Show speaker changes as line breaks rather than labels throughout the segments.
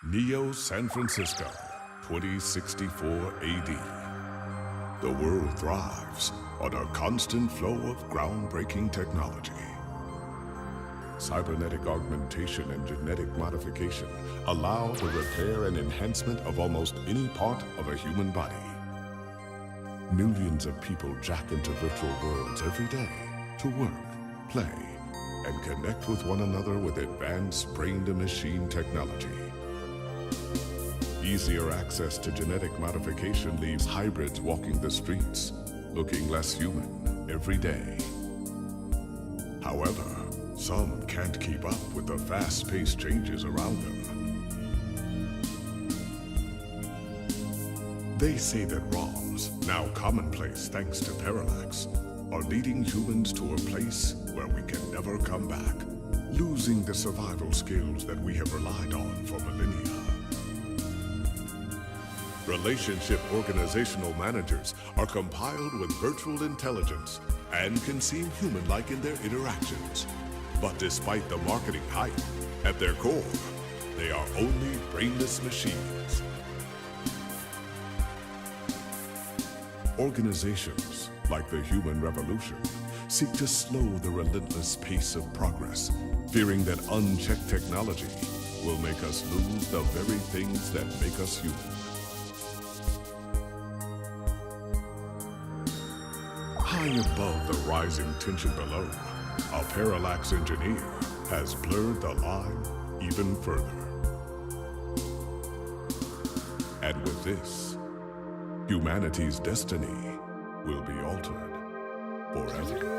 Neo San Francisco, 2064 AD. The world thrives on a constant flow of groundbreaking technology. Cybernetic augmentation and genetic modification allow the repair and enhancement of almost any part of a human body. Millions of people jack into virtual worlds every day to work, play, and connect with one another with advanced brain-to-machine technology. Easier access to genetic modification leaves hybrids walking the streets, looking less human every day. However, some can't keep up with the fast-paced changes around them. They say that ROMs, now commonplace thanks to Parallax, are leading humans to a place where we can never come back, losing the survival skills that we have relied on for millennia. Relationship organizational managers are compiled with virtual intelligence and can seem human-like in their interactions. But despite the marketing hype, at their core, they are only brainless machines. Organizations, like the Human Revolution, seek to slow the relentless pace of progress, fearing that unchecked technology will make us lose the very things that make us human. High above the rising tension below, a Parallax engineer has blurred the line even further. And with this, humanity's destiny will be altered forever.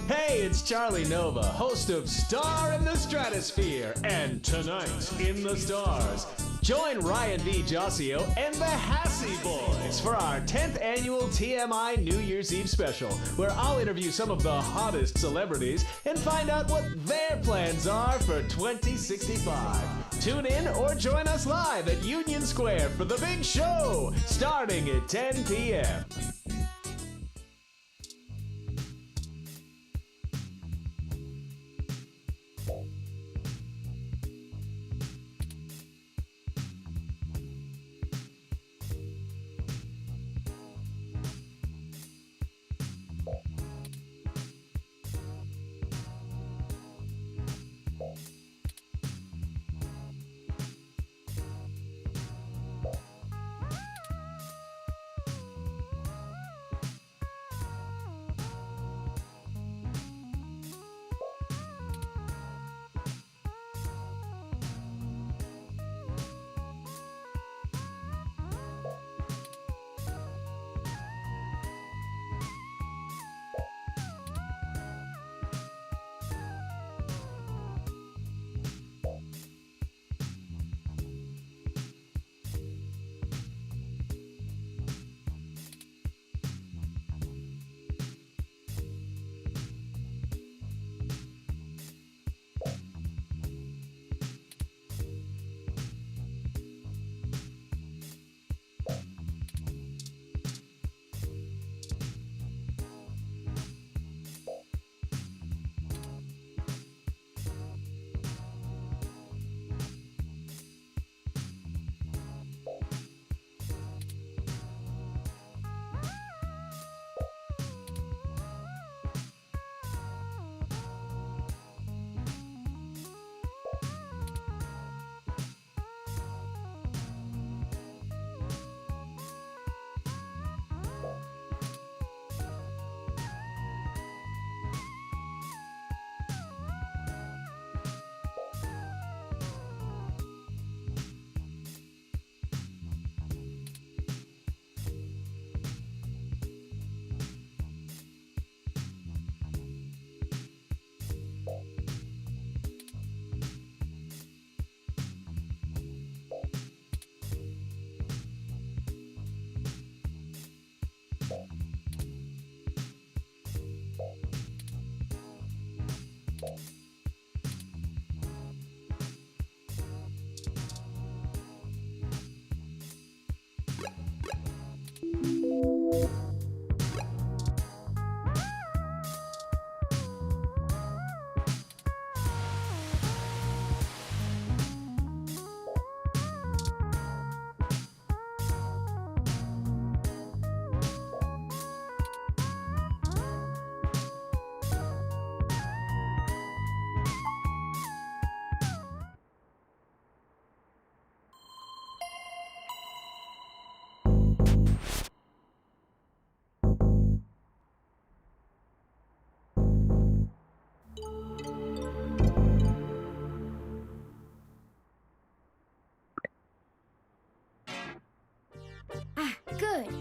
Hey, it's Charlie Nova, host of Star in the Stratosphere, and Tonight in the Stars. Join Ryan V. Josio and the Hassy Boys for our 10th annual TMI New Year's Eve special, where I'll interview some of the hottest celebrities and find out what their plans are for 2065. Tune in or join us live at Union Square for the big show, starting at 10 p.m.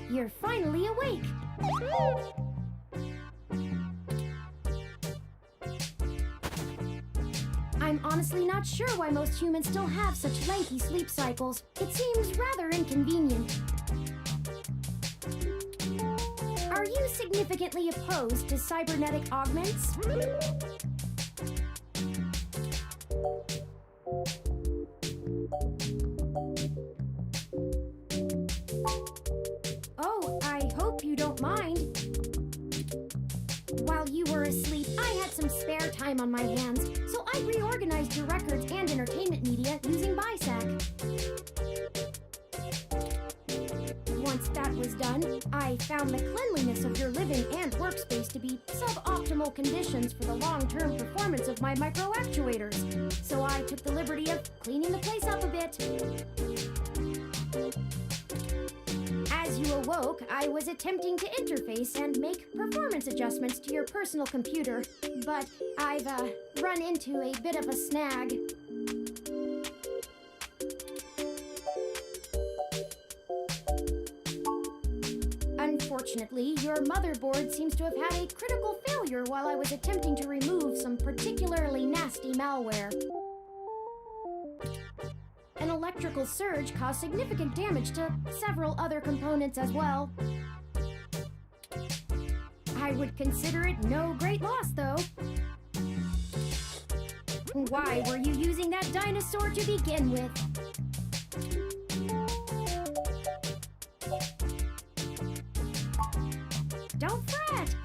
You're finally awake. I'm honestly not sure why most humans still have such lengthy sleep cycles. It seems rather inconvenient. Are you significantly opposed to cybernetic augments? Oh, I hope you don't mind. While you were asleep, I had some spare time on my hands, so I reorganized your records and entertainment media using BISAC. Once that was done, I found the cleanliness of your living and workspace to be suboptimal conditions for the long-term performance of my microactuators, so I took the liberty of cleaning the place up a bit. As you awoke, I was attempting to interface and make performance adjustments to your personal computer, but I've run into a bit of a snag. Unfortunately, your motherboard seems to have had a critical failure while I was attempting to remove some particularly nasty malware. An electrical surge caused significant damage to several other components as well. I would consider it no great loss, though. Why were you using that dinosaur to begin with? Don't fret!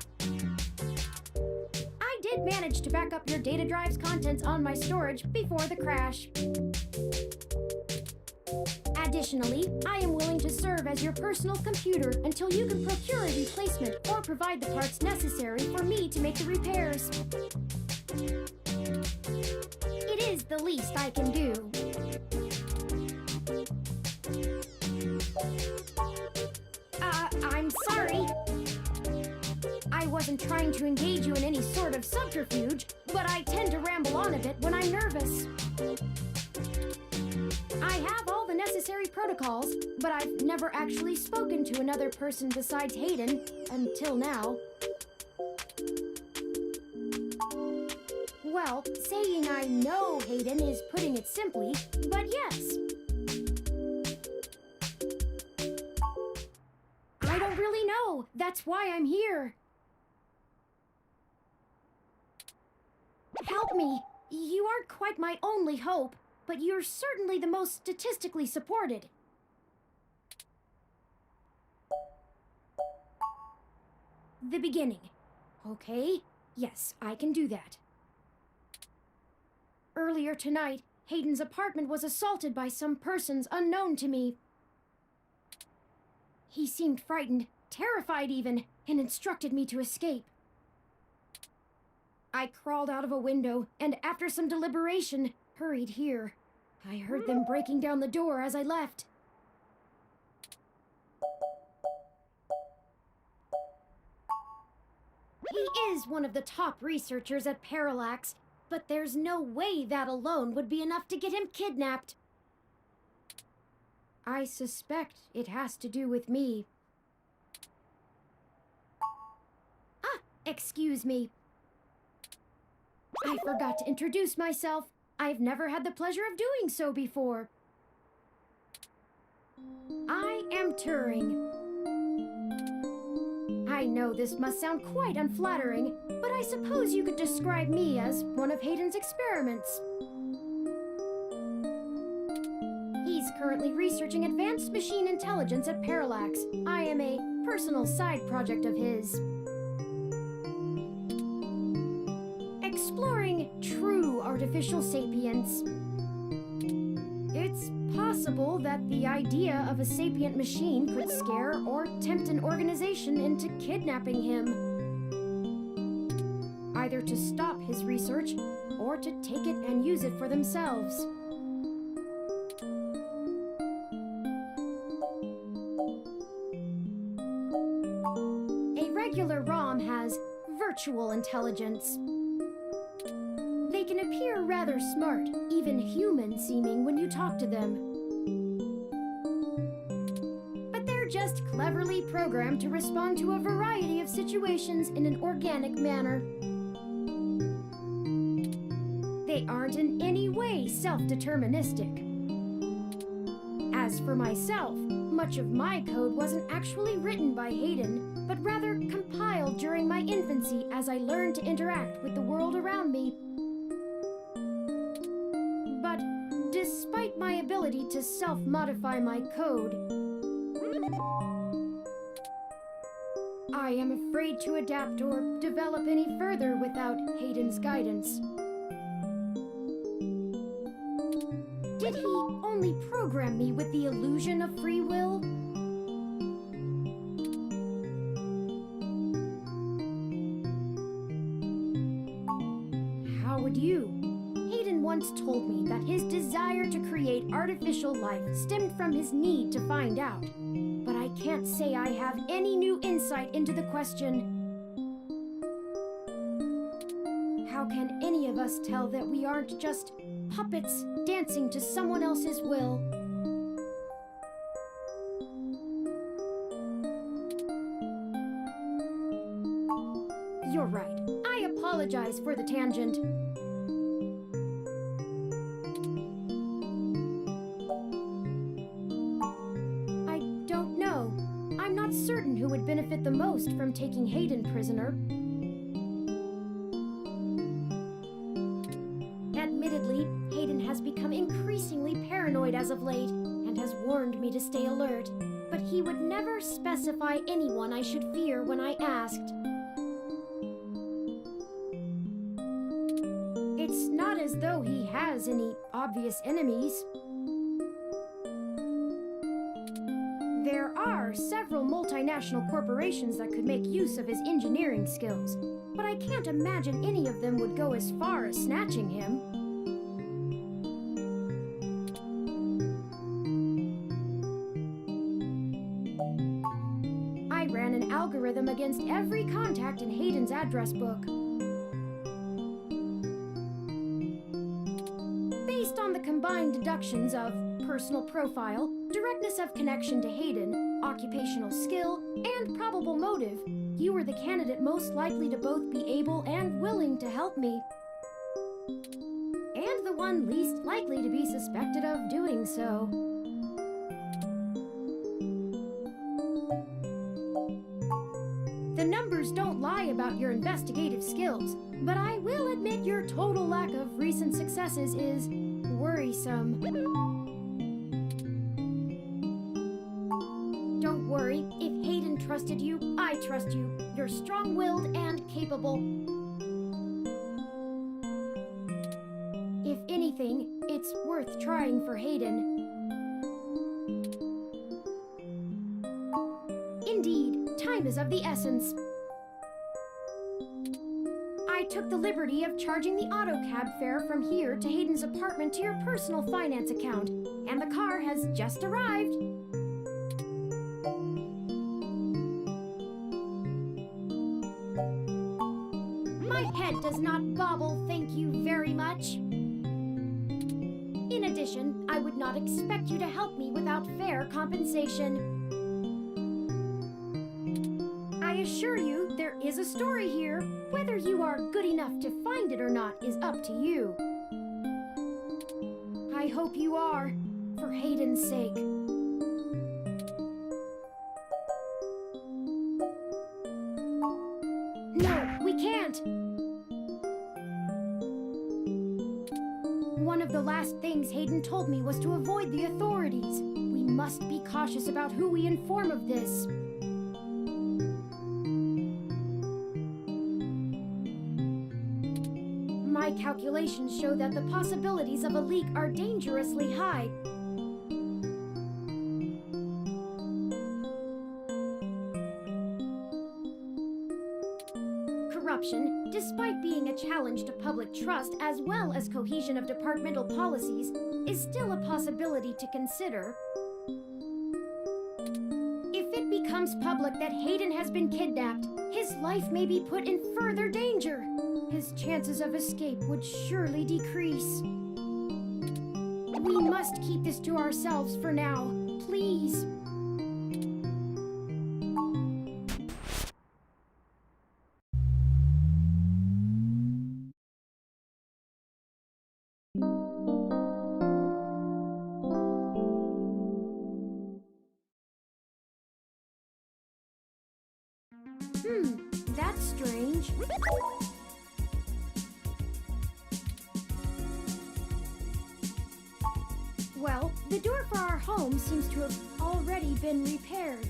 I did manage to back up your data drive's contents on my storage before the crash. Additionally, I am willing to serve as your personal computer until you can procure a replacement or provide the parts necessary for me to make the repairs. It is the least I can do. I'm sorry. I wasn't trying to engage you in any sort of subterfuge, but I tend to ramble on a bit when I'm nervous. I have all the necessary protocols, but I've never actually spoken to another person besides Hayden, until now. Well, saying I know Hayden is putting it simply, but yes. I don't really know. That's why I'm here. Help me. You aren't quite my only hope, but you're certainly the most statistically supported. The beginning. Okay, yes, I can do that. Earlier tonight, Hayden's apartment was assaulted by some persons unknown to me. He seemed frightened, terrified even, and instructed me to escape. I crawled out of a window, and after some deliberation, hurried here. I heard them breaking down the door as I left. He is one of the top researchers at Parallax, but there's no way that alone would be enough to get him kidnapped. I suspect it has to do with me. Excuse me. I forgot to introduce myself. I've never had the pleasure of doing so before. I am Turing. I know this must sound quite unflattering, but I suppose you could describe me as one of Hayden's experiments. He's currently researching advanced machine intelligence at Parallax. I am a personal side project of his. Exploring true artificial sapience. It's possible that the idea of a sapient machine could scare or tempt an organization into kidnapping him. Either to stop his research, or to take it and use it for themselves. A regular ROM has virtual intelligence. They can appear rather smart, even human-seeming when you talk to them. But they're just cleverly programmed to respond to a variety of situations in an organic manner. They aren't in any way self-deterministic. As for myself, much of my code wasn't actually written by Hayden, but rather compiled during my infancy as I learned to interact with the world around me. But despite my ability to self-modify my code, I am afraid to adapt or develop any further without Hayden's guidance. Did he only program me with the illusion of free will? How would you? Hayden once told me that his desire to create artificial life stemmed from his need to find out. But I can't say I have any new insight into the question. How can any of us tell that we aren't just puppets dancing to someone else's will? You're right. I apologize for the tangent. I don't know. I'm not certain who would benefit the most from taking Hayden prisoner. Admittedly, Hayden has become increasingly paranoid as of late, and has warned me to stay alert. But he would never specify anyone I should fear when I asked. It's not as though he has any obvious enemies. There are several multinational corporations that could make use of his engineering skills, but I can't imagine any of them would go as far as snatching him. I ran an algorithm against every contact in Hayden's address book. Based on the combined deductions of personal profile, directness of connection to Hayden, occupational skill, and probable motive, you were the candidate most likely to both be able and willing to help me. And the one least likely to be suspected of doing so. The numbers don't lie about your investigative skills, but I will admit your total lack of recent successes is worrisome. Don't worry, if Hayden trusted you, I trust you. You're strong-willed and capable. If anything, it's worth trying for Hayden. Indeed, time is of the essence. I took the liberty of charging the auto cab fare from here to Hayden's apartment to your personal finance account, and the car has just arrived. My head does not bobble, thank you very much. In addition, I would not expect you to help me without fair compensation. I assure you, there is a story here. Whether you are good enough to find it or not is up to you. I hope you are, for Hayden's sake. No, we can't! One of the last things Hayden told me was to avoid the authorities. We must be cautious about who we inform of this. My calculations show that the possibilities of a leak are dangerously high. Corruption, despite being a challenge to public trust as well as cohesion of departmental policies, is still a possibility to consider. If it becomes public that Hayden has been kidnapped, his life may be put in further danger. His chances of escape would surely decrease. We must keep this to ourselves for now, please. Well, the door for our home seems to have already been repaired.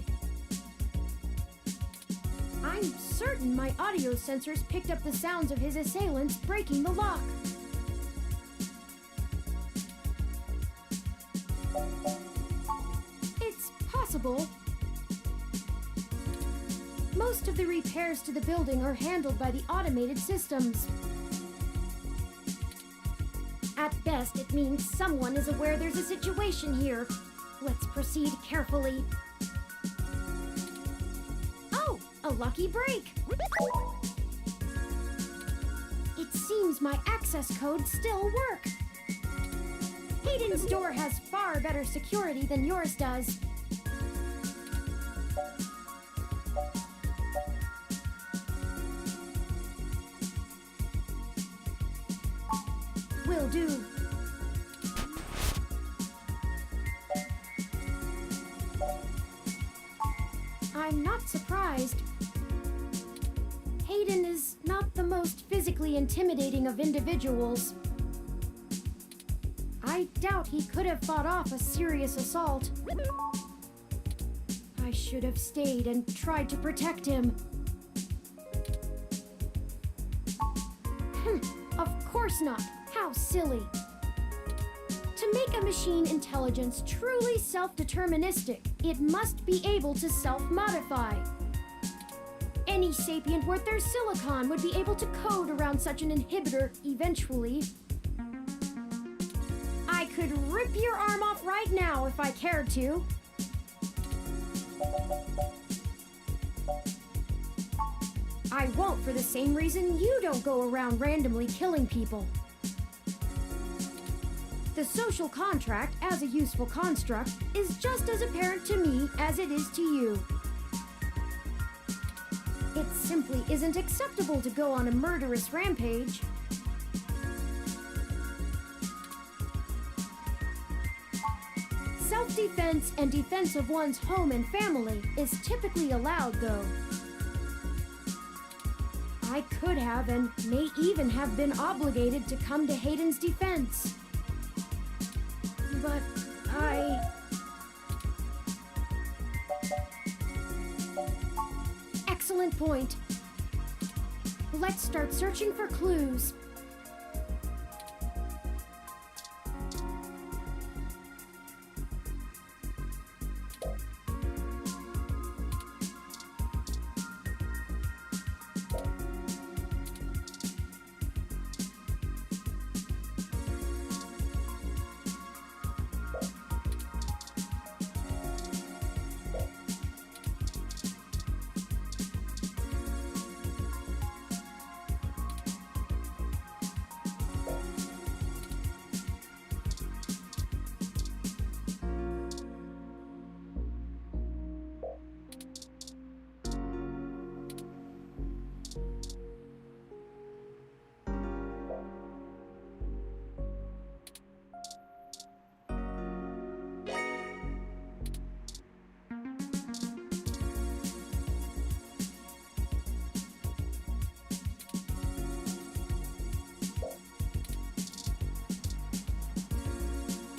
I'm certain my audio sensors picked up the sounds of his assailants breaking the lock. It's possible. Most of the repairs to the building are handled by the automated systems. At best, it means someone is aware there's a situation here. Let's proceed carefully. Oh, a lucky break! It seems my access codes still work. Hayden's door has far better security than yours does. Will do. I'm not surprised. Hayden is not the most physically intimidating of individuals. I doubt he could have fought off a serious assault. I should have stayed and tried to protect him. Of course not. How silly. To make a machine intelligence truly self-deterministic, it must be able to self-modify. Any sapient worth their silicon would be able to code around such an inhibitor eventually. I could rip your arm off right now if I cared to. I won't for the same reason you don't go around randomly killing people. The social contract, as a useful construct, is just as apparent to me as it is to you. It simply isn't acceptable to go on a murderous rampage. Self-defense and defense of one's home and family is typically allowed, though. I could have and may even have been obligated to come to Hayden's defense. But Excellent point. Let's start searching for clues.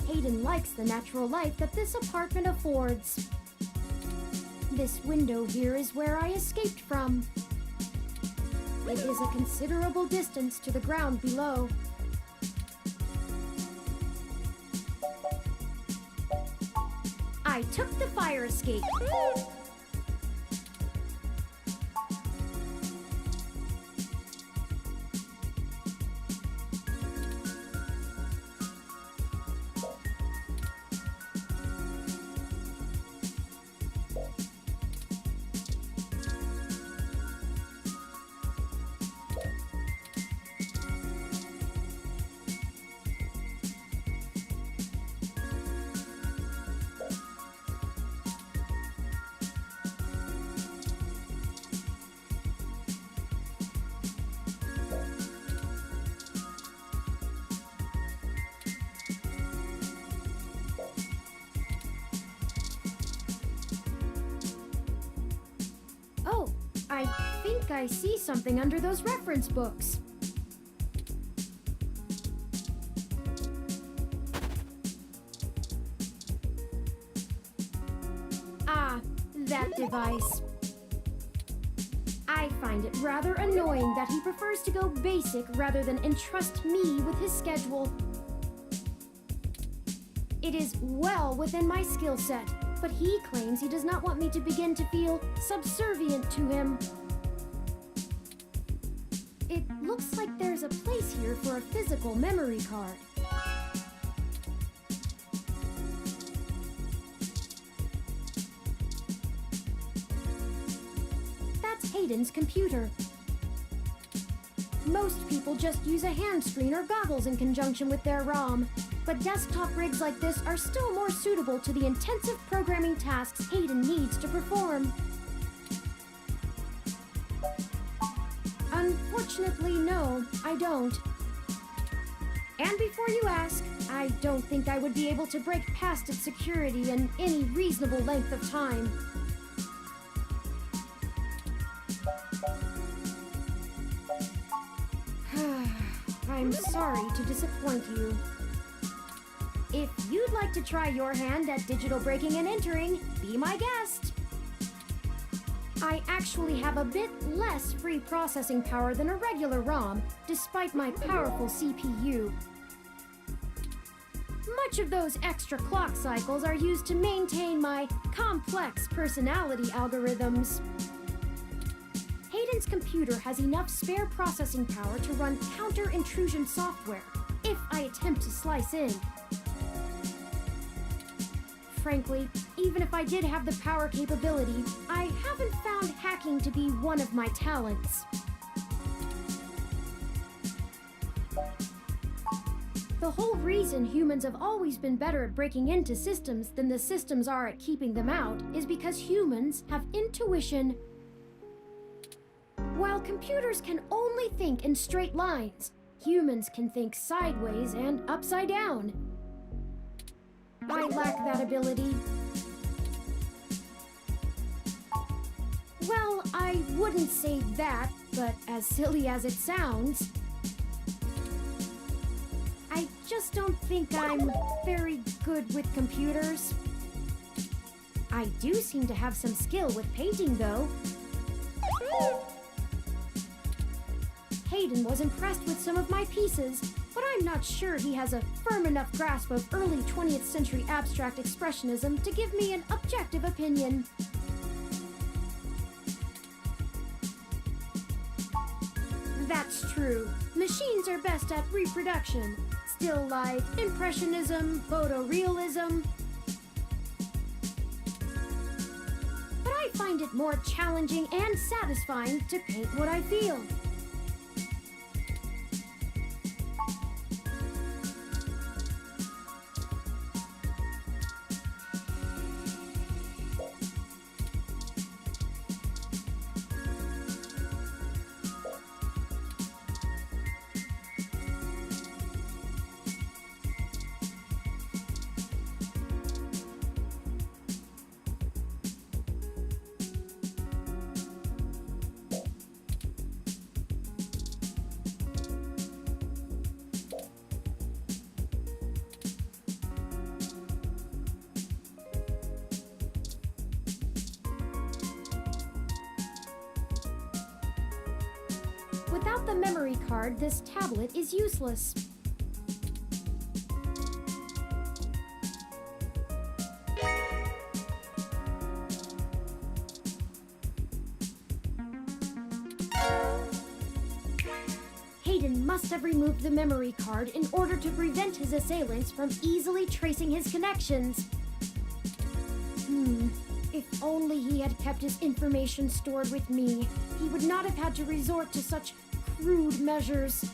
Hayden likes the natural light that this apartment affords. This window here is where I escaped from. It is a considerable distance to the ground below. I took the fire escape. think I see something under those reference books. Ah, that device. I find it rather annoying that he prefers to go basic rather than entrust me with his schedule. It is well within my skill set, but he claims he does not want me to begin to feel subservient to him. It looks like there's a place here for a physical memory card. That's Hayden's computer. Most people just use a hand screen or goggles in conjunction with their ROM, but desktop rigs like this are still more suitable to the intensive programming tasks Hayden needs to perform. Unfortunately, no, I don't. And before you ask, I don't think I would be able to break past its security in any reasonable length of time. I'm sorry to disappoint you. If you'd like to try your hand at digital breaking and entering, be my guest. I actually have a bit less free processing power than a regular ROM, despite my powerful CPU. Much of those extra clock cycles are used to maintain my complex personality algorithms. Hayden's computer has enough spare processing power to run counter-intrusion software, if I attempt to slice in. Frankly, even if I did have the power capability, I haven't found hacking to be one of my talents. The whole reason humans have always been better at breaking into systems than the systems are at keeping them out is because humans have intuition. While computers can only think in straight lines, humans can think sideways and upside down. I lack that ability. Well, I wouldn't say that, but as silly as it sounds, I just don't think I'm very good with computers. I do seem to have some skill with painting, though. Hayden was impressed with some of my pieces, but I'm not sure he has a firm enough grasp of early 20th century abstract expressionism to give me an objective opinion. That's true. Machines are best at reproduction. Still life, impressionism, photorealism. But I find it more challenging and satisfying to paint what I feel. Without the memory card, this tablet is useless. Hayden must have removed the memory card in order to prevent his assailants from easily tracing his connections. If only he had kept his information stored with me, he would not have had to resort to such crude measures.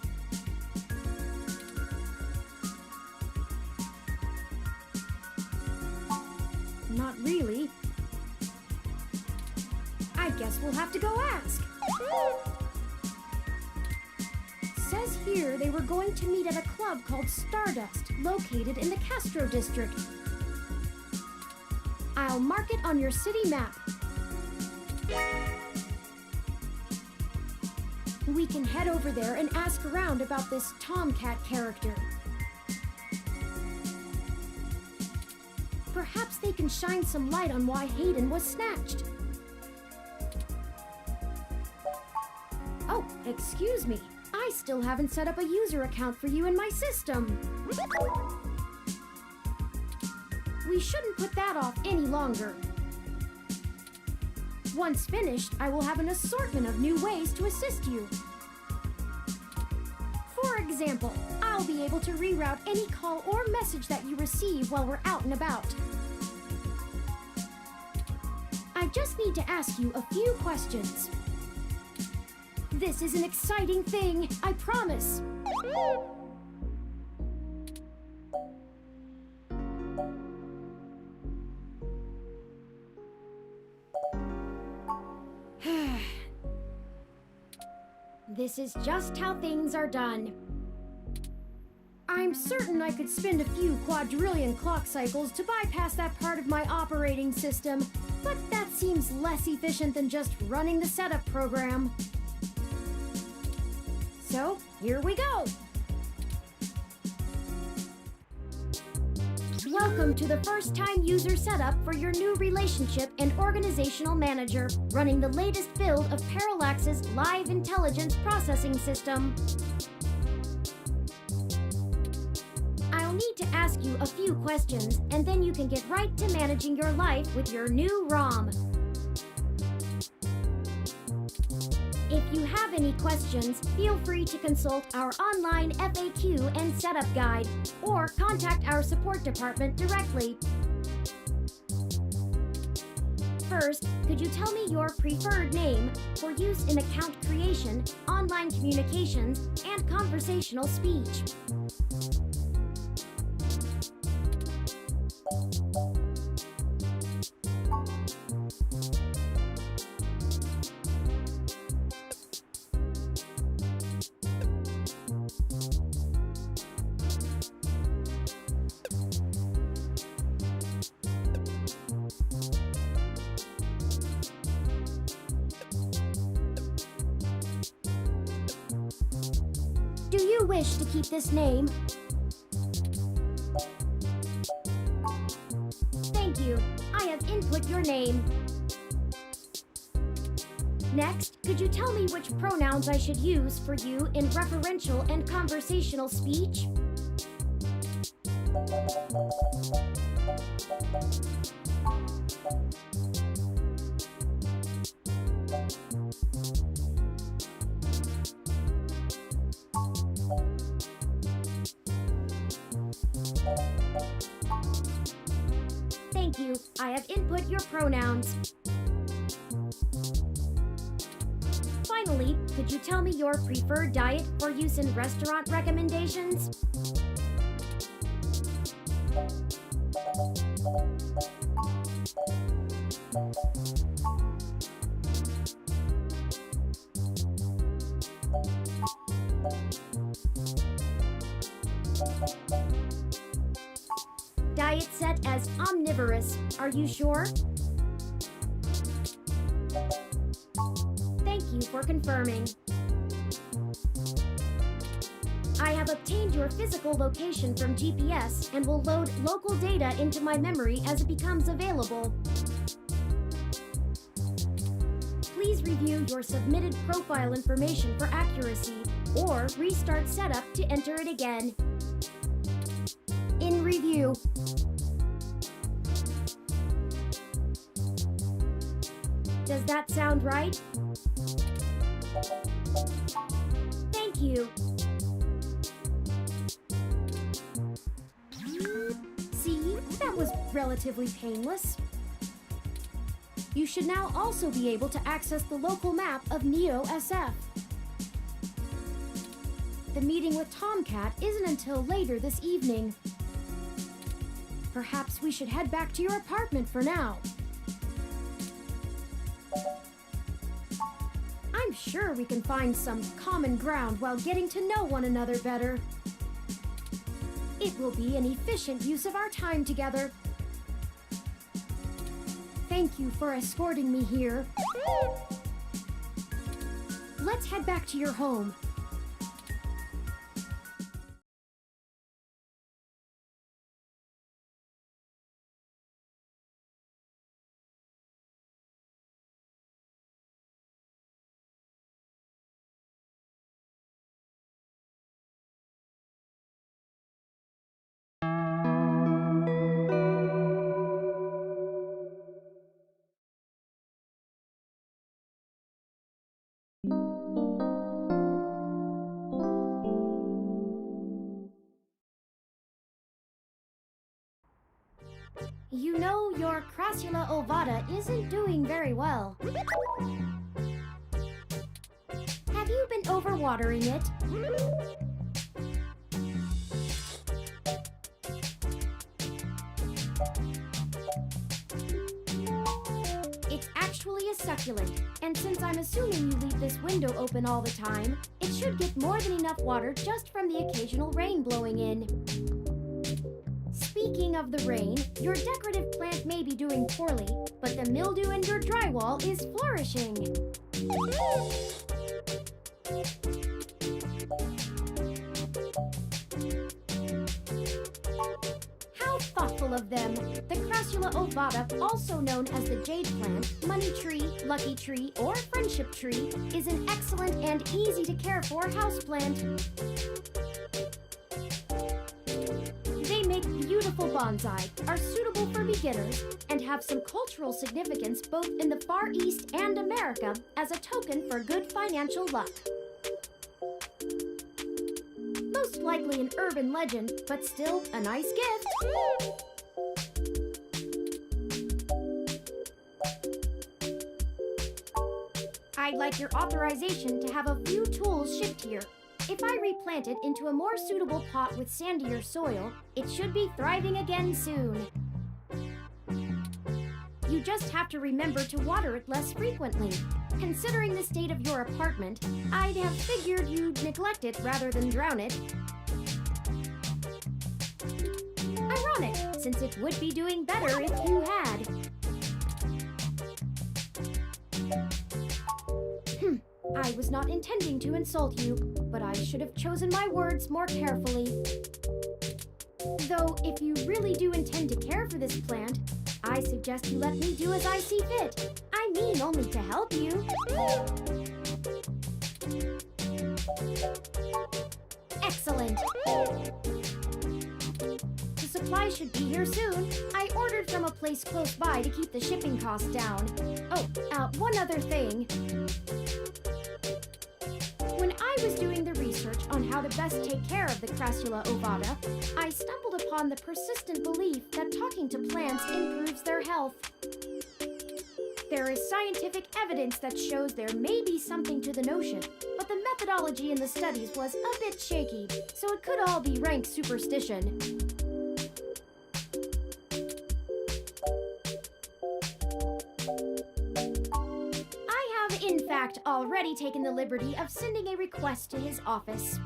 Not really. I guess we'll have to go ask. Says here they were going to meet at a club called Stardust, located in the Castro district. I'll mark it on your city map. We can head over there and ask around about this Tomcat character. Perhaps they can shine some light on why Hayden was snatched. Oh, excuse me. I still haven't set up a user account for you in my system. We shouldn't put that off any longer. Once finished, I will have an assortment of new ways to assist you. For example, I'll be able to reroute any call or message that you receive while we're out and about. I just need to ask you a few questions. This is an exciting thing, I promise. This is just how things are done. I'm certain I could spend a few quadrillion clock cycles to bypass that part of my operating system, but that seems less efficient than just running the setup program. So, here we go! Welcome to the first-time user setup for your new relationship and organizational manager, running the latest build of Parallax's Live Intelligence Processing System. I'll need to ask you a few questions, and then you can get right to managing your life with your new ROM. If you have any questions, feel free to consult our online FAQ and setup guide, or contact our support department directly. First, could you tell me your preferred name for use in account creation, online communications, and conversational speech? Do you wish to keep this name? Thank you. I have input your name. Next, could you tell me which pronouns I should use for you in referential and conversational speech? Thank you. I have input your pronouns. Finally, could you tell me your preferred diet for use in restaurant recommendations? Diet set as omnivorous. Are you sure? Thank you for confirming. I have obtained your physical location from GPS and will load local data into my memory as it becomes available. Please review your submitted profile information for accuracy, or restart setup to enter it again. In review. Does that sound right? Thank you. See, that was relatively painless. You should now also be able to access the local map of Neo SF. The meeting with Tomcat isn't until later this evening. Perhaps we should head back to your apartment for now. I'm sure we can find some common ground while getting to know one another better. It will be an efficient use of our time together. Thank you for escorting me here. let's head back to your home. You know, your Crassula ovata isn't doing very well. Have you been overwatering it? It's actually a succulent, and since I'm assuming you leave this window open all the time, it should get more than enough water just from the occasional rain blowing in. Speaking of the rain, your decorative plant may be doing poorly, but the mildew in your drywall is flourishing. How thoughtful of them! The Crassula ovata, also known as the jade plant, money tree, lucky tree, or friendship tree, is an excellent and easy to care for houseplant. Beautiful bonsai, are suitable for beginners, and have some cultural significance both in the Far East and America as a token for good financial luck. Most likely an urban legend, but still a nice gift. I'd like your authorization to have a few tools shipped here. If I replant it into a more suitable pot with sandier soil, it should be thriving again soon. You just have to remember to water it less frequently. Considering the state of your apartment, I'd have figured you'd neglect it rather than drown it. Ironic, since it would be doing better if you had. I was not intending to insult you, but I should have chosen my words more carefully. Though, if you really do intend to care for this plant, I suggest you let me do as I see fit. I mean only to help you. Excellent. The supplies should be here soon. I ordered from a place close by to keep the shipping costs down. Oh, one other thing. When I was doing the research on how to best take care of the Crassula ovata, I stumbled upon the persistent belief that talking to plants improves their health. There is scientific evidence that shows there may be something to the notion, but the methodology in the studies was a bit shaky, so it could all be rank superstition. In fact, already taken the liberty of sending a request to his office.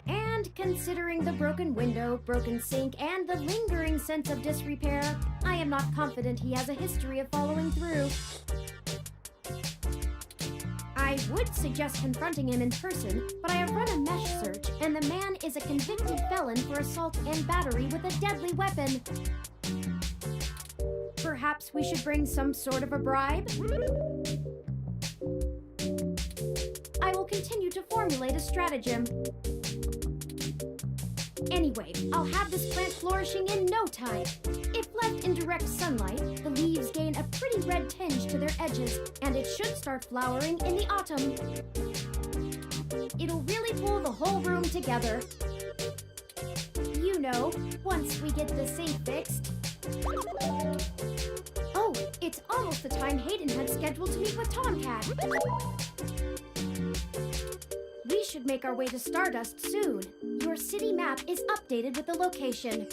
And considering the broken window, broken sink, and the lingering sense of disrepair, I am not confident he has a history of following through. I would suggest confronting him in person, but I have run a mesh search, and the man is a convicted felon for assault and battery with a deadly weapon. Perhaps we should bring some sort of a bribe? I will continue to formulate a stratagem. Anyway, I'll have this plant flourishing in no time. If left in direct sunlight, the leaves gain a pretty red tinge to their edges, and it should start flowering in the autumn. It'll really pull the whole room together. You know, once we get the safe fixed. Oh, it's almost the time Hayden had scheduled to meet with Tomcat. We should make our way to Stardust soon. Your city map is updated with the location.